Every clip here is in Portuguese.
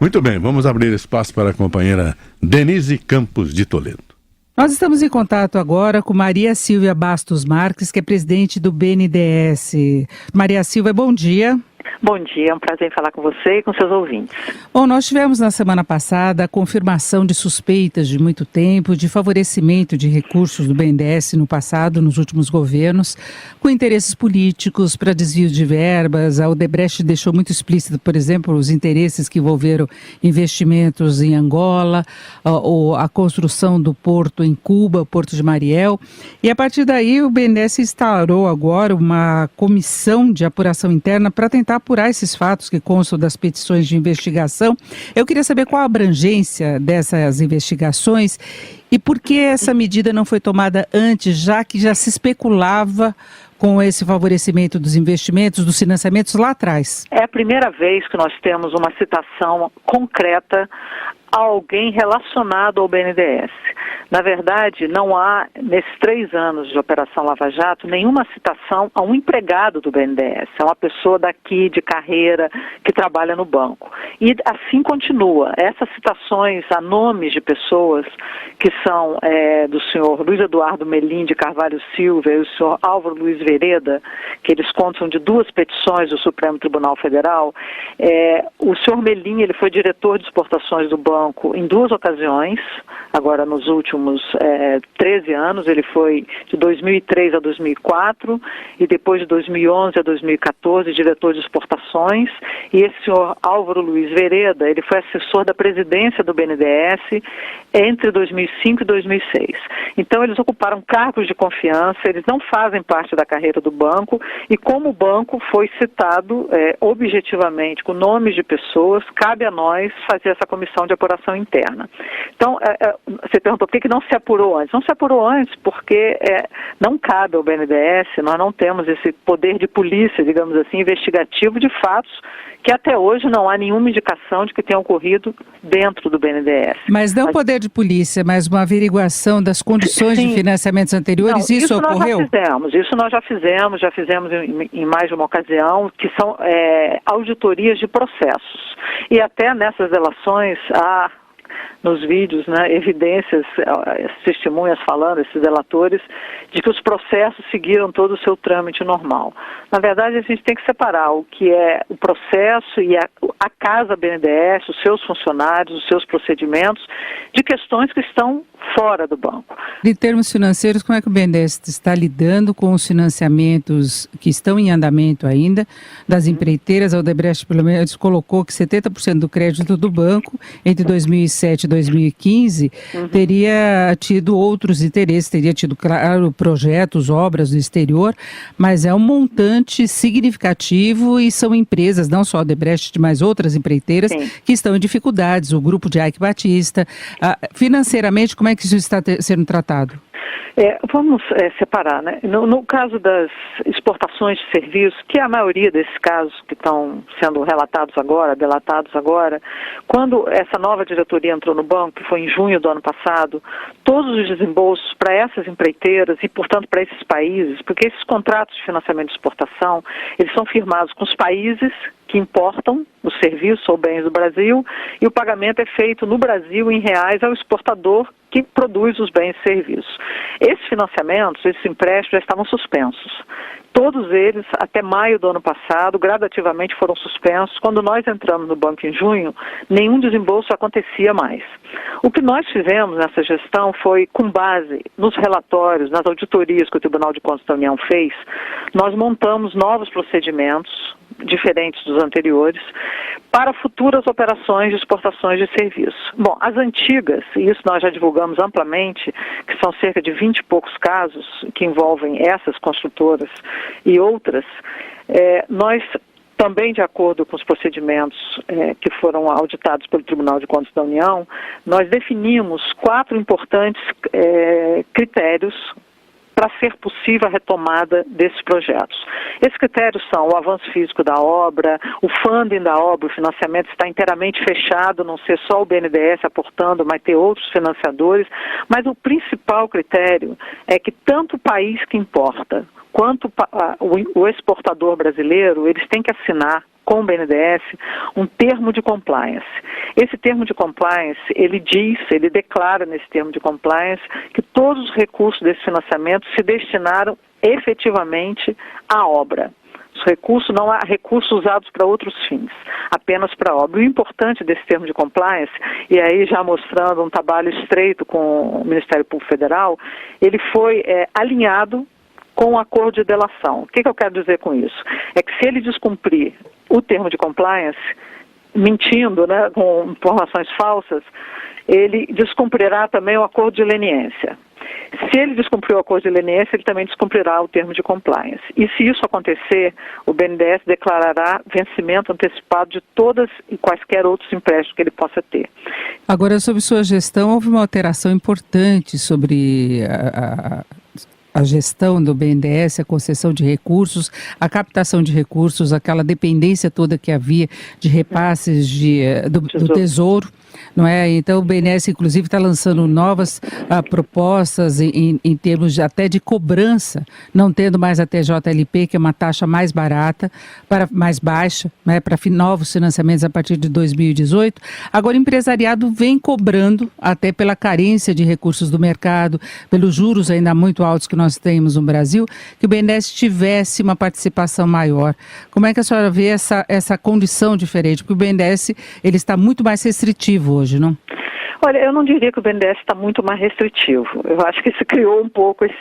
Muito bem, vamos abrir espaço para a companheira Denise Campos de Toledo. Nós estamos em contato agora com Maria Silvia Bastos Marques, que é presidente do BNDES. Maria Silvia, bom dia. Bom dia, é um prazer falar com você e com seus ouvintes. Bom, nós tivemos na semana passada a confirmação de suspeitas de muito tempo de favorecimento de recursos do BNDES no passado, nos últimos governos, com interesses políticos para desvio de verbas. A Odebrecht deixou muito explícito, por exemplo, os interesses que envolveram investimentos em Angola, ou a construção do porto em Cuba, o Porto de Mariel. E a partir daí o BNDES instaurou agora uma comissão de apuração interna para tentar apurar esses fatos que constam das petições de investigação. Eu queria saber qual a abrangência dessas investigações e por que essa medida não foi tomada antes, já que já se especulava com esse favorecimento dos investimentos, dos financiamentos lá atrás. É a primeira vez que nós temos uma citação concreta a alguém relacionado ao BNDES. Na verdade, não há, nesses 3 anos de Operação Lava Jato, nenhuma citação a um empregado do BNDES, a uma pessoa daqui de carreira que trabalha no banco. E assim continua. Essas citações a nomes de pessoas que são do senhor Luiz Eduardo Melim de Carvalho Silva e o senhor Álvaro Luiz Vereda, que eles contam de 2 petições do Supremo Tribunal Federal. O senhor Melim, ele foi diretor de exportações do banco em 2 ocasiões, agora nos últimos 13 anos, ele foi de 2003 a 2004 e depois de 2011 a 2014 diretor de exportações, e esse senhor Álvaro Luiz Vereda, ele foi assessor da presidência do BNDES entre 2005 e 2006. Então eles ocuparam cargos de confiança, eles não fazem parte da carreira do banco e como o banco foi citado objetivamente com nomes de pessoas, cabe a nós fazer essa comissão de apuração interna. Então, você perguntou por que não se apurou antes? Não se apurou antes porque não cabe ao BNDES, nós não temos esse poder de polícia, digamos assim, investigativo de fatos que até hoje não há nenhuma indicação de que tenha ocorrido dentro do BNDES. Mas não poder de polícia, mas uma averiguação das condições de financiamentos anteriores, não, isso ocorreu? Isso nós já fizemos em mais de uma ocasião, que são auditorias de processos. E até nessas delações há nos vídeos, evidências, testemunhas falando, esses delatores, de que os processos seguiram todo o seu trâmite normal. Na verdade, a gente tem que separar o que é o processo e a casa BNDES, os seus funcionários, os seus procedimentos, de questões que estão fora do banco. Em termos financeiros, como é que o BNDES está lidando com os financiamentos que estão em andamento ainda, das empreiteiras? A Odebrecht, pelo menos, colocou que 70% do crédito do banco, entre 2007 e 2015, teria tido outros interesses, teria tido, claro, projetos, obras do exterior, mas é um montante significativo e são empresas, não só a Odebrecht, mas outras empreiteiras, que estão em dificuldades. O grupo de Ike Batista. Financeiramente, como é que isso está sendo tratado? Vamos separar, No caso das exportações de serviços, que é a maioria desses casos que estão sendo delatados agora, quando essa nova diretoria entrou no banco, que foi em junho do ano passado, todos os desembolsos para essas empreiteiras e, portanto, para esses países, porque esses contratos de financiamento de exportação, eles são firmados com os países que importam os serviços ou bens do Brasil e o pagamento é feito no Brasil em reais ao exportador que produz os bens e serviços. Esses financiamentos, esses empréstimos já estavam suspensos. Todos eles, até maio do ano passado, gradativamente foram suspensos. Quando nós entramos no banco em junho, nenhum desembolso acontecia mais. O que nós fizemos nessa gestão foi, com base nos relatórios, nas auditorias que o Tribunal de Contas da União fez, nós montamos novos procedimentos, diferentes dos anteriores, para futuras operações de exportações de serviços. Bom, as antigas, e isso nós já divulgamos amplamente, que são cerca de 20 e poucos casos que envolvem essas construtoras e outras, nós também, de acordo com os procedimentos que foram auditados pelo Tribunal de Contas da União, nós definimos 4 importantes critérios para ser possível a retomada desses projetos. Esses critérios são o avanço físico da obra, o funding da obra, o financiamento está inteiramente fechado, não ser só o BNDES aportando, mas ter outros financiadores, mas o principal critério é que tanto o país que importa quanto o exportador brasileiro, eles têm que assinar com o BNDES um termo de compliance. Esse termo de compliance, ele declara nesse termo de compliance que todos os recursos desse financiamento se destinaram efetivamente à obra. Os recursos, não há recursos usados para outros fins, apenas para a obra. O importante desse termo de compliance, e aí já mostrando um trabalho estreito com o Ministério Público Federal, ele foi alinhado com o acordo de delação. O que eu quero dizer com isso? É que se ele descumprir o termo de compliance, mentindo, né, com informações falsas, ele descumprirá também o acordo de leniência. Se ele descumprir o acordo de leniência, ele também descumprirá o termo de compliance. E se isso acontecer, o BNDES declarará vencimento antecipado de todas e quaisquer outros empréstimos que ele possa ter. Agora, sobre sua gestão, houve uma alteração importante sobre a gestão do BNDES, a concessão de recursos, a captação de recursos, aquela dependência toda que havia de repasses do Tesouro, não é? Então o BNDES, inclusive, está lançando novas propostas em termos até de cobrança, não tendo mais a TJLP, que é uma taxa mais barata, mais baixa, né, para novos financiamentos a partir de 2018. Agora o empresariado vem cobrando, até pela carência de recursos do mercado, pelos juros ainda muito altos que nós temos no Brasil, que o BNDES tivesse uma participação maior. Como é que a senhora vê essa condição diferente? Porque o BNDES ele está muito mais restritivo hoje, não? Olha, eu não diria que o BNDES está muito mais restritivo. Eu acho que se criou um pouco essa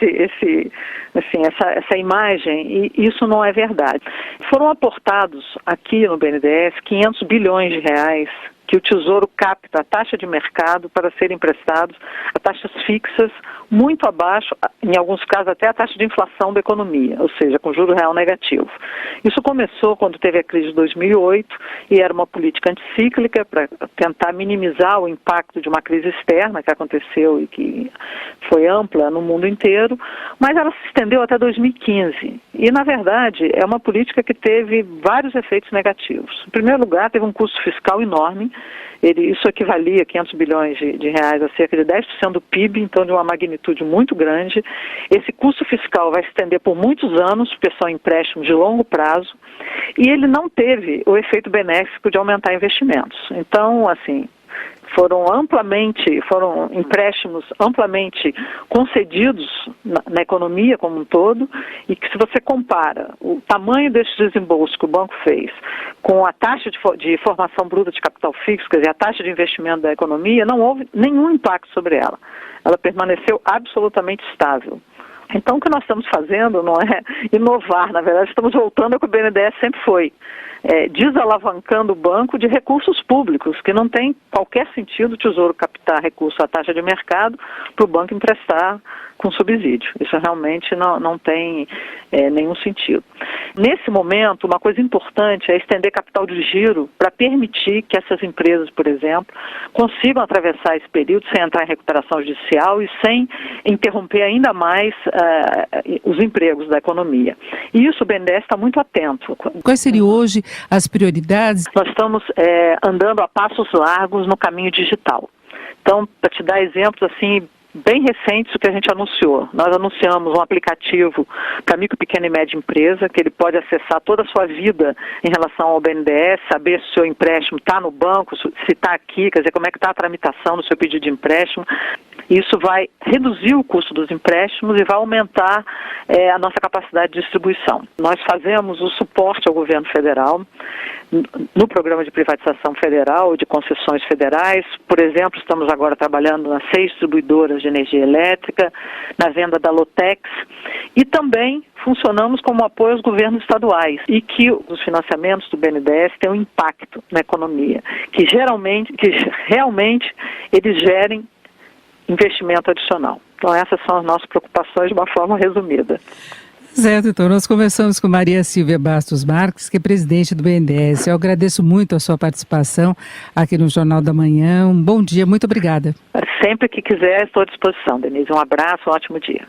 imagem, e isso não é verdade. Foram aportados aqui no BNDES 500 bilhões de reais que o Tesouro capta a taxa de mercado para serem emprestados a taxas fixas muito abaixo, em alguns casos até a taxa de inflação da economia, ou seja, com juro real negativo. Isso começou quando teve a crise de 2008 e era uma política anticíclica para tentar minimizar o impacto de uma crise externa que aconteceu e que foi ampla no mundo inteiro, mas ela se estendeu até 2015. E, na verdade, é uma política que teve vários efeitos negativos. Em primeiro lugar, teve um custo fiscal enorme. Isso equivalia a 500 bilhões de reais, a cerca de 10% do PIB, então de uma magnitude muito grande. Esse custo fiscal vai se estender por muitos anos, porque são empréstimos de longo prazo, e ele não teve o efeito benéfico de aumentar investimentos. Então, assim, foram empréstimos amplamente concedidos na economia como um todo, e que se você compara o tamanho desses desembolsos que o banco fez com a taxa de formação bruta de capital fixo, quer dizer, a taxa de investimento da economia, não houve nenhum impacto sobre ela. Ela permaneceu absolutamente estável. Então, o que nós estamos fazendo não é inovar, na verdade, estamos voltando ao que o BNDES sempre foi, desalavancando o banco de recursos públicos, que não tem qualquer sentido o Tesouro captar recurso à taxa de mercado para o banco emprestar com subsídio. Isso realmente não tem nenhum sentido. Nesse momento, uma coisa importante é estender capital de giro para permitir que essas empresas, por exemplo, consigam atravessar esse período sem entrar em recuperação judicial e sem interromper ainda mais os empregos da economia. E isso o BNDES está muito atento. Quais seriam hoje as prioridades? Nós estamos andando a passos largos no caminho digital. Então, para te dar exemplos assim, bem recentes o que a gente anunciou. Nós anunciamos um aplicativo para micro, pequena e média empresa, que ele pode acessar toda a sua vida em relação ao BNDES, saber se o seu empréstimo está no banco, se está aqui, quer dizer, como é que está a tramitação do seu pedido de empréstimo. Isso vai reduzir o custo dos empréstimos e vai aumentar a nossa capacidade de distribuição. Nós fazemos o suporte ao governo federal no programa de privatização federal e de concessões federais. Por exemplo, estamos agora trabalhando nas 6 distribuidoras de energia elétrica, na venda da Lotex, e também funcionamos como apoio aos governos estaduais, e que os financiamentos do BNDES têm um impacto na economia, que realmente eles gerem investimento adicional. Então essas são as nossas preocupações de uma forma resumida. Certo, então nós conversamos com Maria Silvia Bastos Marques, que é presidente do BNDES. Eu agradeço muito a sua participação aqui no Jornal da Manhã. Um bom dia, muito obrigada. Sempre que quiser, estou à disposição, Denise. Um abraço, um ótimo dia.